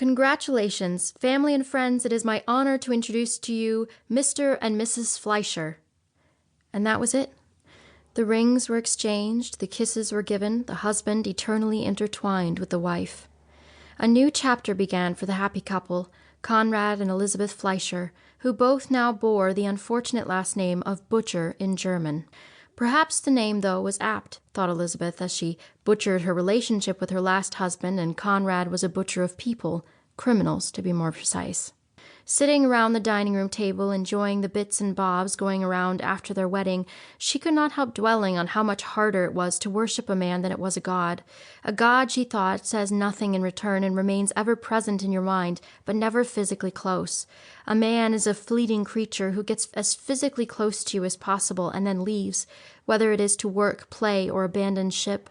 Congratulations, family and friends, it is my honor to introduce to you Mr. and Mrs. Fleischer. And that was it. The rings were exchanged, the kisses were given, the husband eternally intertwined with the wife. A new chapter began for the happy couple, Conrad and Elizabeth Fleischer, who both now bore the unfortunate last name of Butcher in German. Perhaps the name, though, was apt, thought Elizabeth, as she butchered her relationship with her last husband, and Conrad was a butcher of people, criminals, to be more precise. Sitting around the dining-room table, enjoying the bits and bobs going around after their wedding, she could not help dwelling on how much harder it was to worship a man than it was a god. A god, she thought, says nothing in return and remains ever present in your mind, but never physically close. A man is a fleeting creature who gets as physically close to you as possible and then leaves, whether it is to work, play, or abandon ship.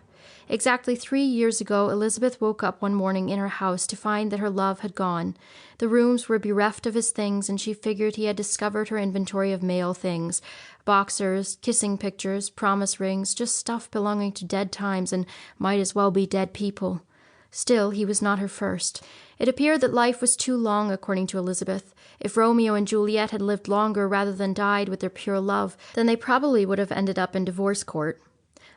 Exactly 3 years ago, Elizabeth woke up one morning in her house to find that her love had gone. The rooms were bereft of his things, and she figured he had discovered her inventory of male things. Boxers, kissing pictures, promise rings, just stuff belonging to dead times and might as well be dead people. Still, he was not her first. It appeared that life was too long, according to Elizabeth. If Romeo and Juliet had lived longer rather than died with their pure love, then they probably would have ended up in divorce court.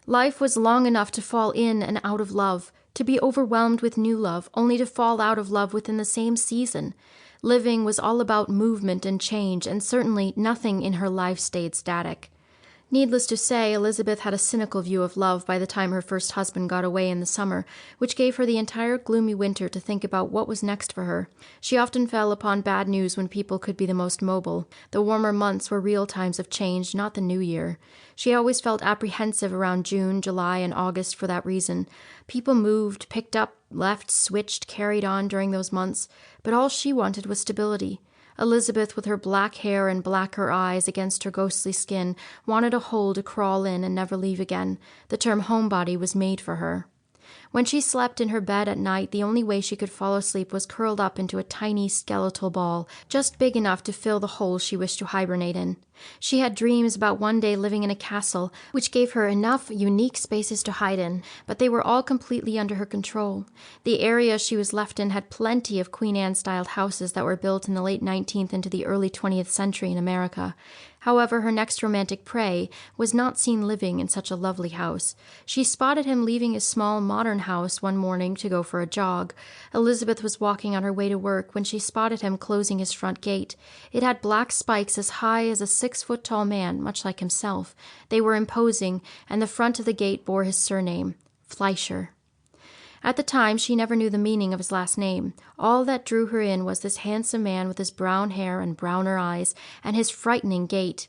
Life was long enough to fall in and out of love, to be overwhelmed with new love, only to fall out of love within the same season. Living was all about movement and change, and certainly nothing in her life stayed static. Needless to say, Elizabeth had a cynical view of love by the time her first husband got away in the summer, which gave her the entire gloomy winter to think about what was next for her. She often fell upon bad news when people could be the most mobile. The warmer months were real times of change, not the new year. She always felt apprehensive around June, July, and August for that reason. People moved, picked up, left, switched, carried on during those months, but all she wanted was stability. Elizabeth, with her black hair and blacker eyes against her ghostly skin, wanted a hole to crawl in and never leave again. The term homebody was made for her. When she slept in her bed at night, the only way she could fall asleep was curled up into a tiny skeletal ball, just big enough to fill the hole she wished to hibernate in. She had dreams about one day living in a castle, which gave her enough unique spaces to hide in, but they were all completely under her control. The area she was left in had plenty of Queen Anne-styled houses that were built in the late 19th into the early 20th century in America. However, her next romantic prey was not seen living in such a lovely house. She spotted him leaving his small modern house one morning to go for a jog. Elizabeth was walking on her way to work when she spotted him closing his front gate. It had black spikes as high as a 6-foot-tall man, much like himself. They were imposing, and the front of the gate bore his surname, Fleischer. At the time, she never knew the meaning of his last name. All that drew her in was this handsome man with his brown hair and browner eyes, and his frightening gait.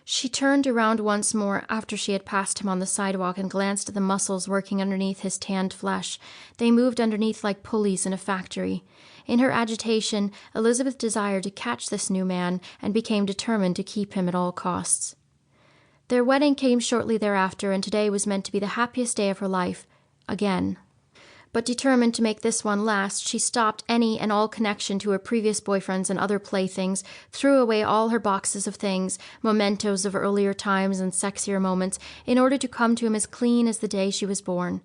She turned around once more after she had passed him on the sidewalk and glanced at the muscles working underneath his tanned flesh. They moved underneath like pulleys in a factory. In her agitation, Elizabeth desired to catch this new man and became determined to keep him at all costs. Their wedding came shortly thereafter, and today was meant to be the happiest day of her life. Again. But determined to make this one last, she stopped any and all connection to her previous boyfriends and other playthings, threw away all her boxes of things, mementos of earlier times and sexier moments, in order to come to him as clean as the day she was born.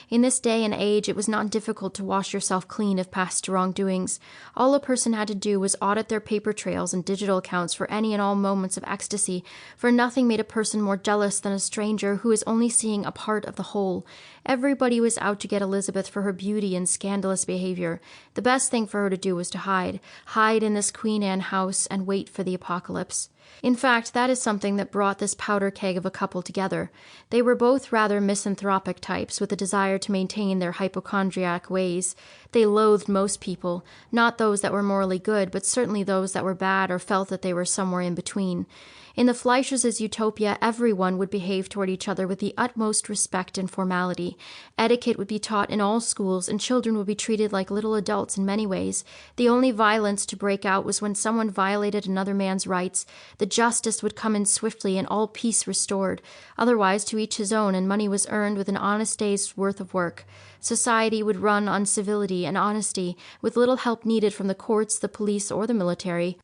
In this day and age, it was not difficult to wash yourself clean of past wrongdoings. All a person had to do was audit their paper trails and digital accounts for any and all moments of ecstasy, for nothing made a person more jealous than a stranger who is only seeing a part of the whole. Everybody was out to get Elizabeth for her beauty and scandalous behavior. The best thing for her to do was to hide in this Queen Anne house and wait for the apocalypse. In fact, that is something that brought this powder keg of a couple together. They were both rather misanthropic types with a desire to maintain their hypochondriac ways. They loathed most people, not those that were morally good, but certainly those that were bad or felt that they were somewhere in between. In the Fleischers' utopia, everyone would behave toward each other with the utmost respect and formality. Etiquette would be taught in all schools, and children would be treated like little adults in many ways. The only violence to break out was when someone violated another man's rights. The justice would come in swiftly and all peace restored. Otherwise, to each his own, and money was earned with an honest day's worth of work. Society would run on civility and honesty, with little help needed from the courts, the police, or the military.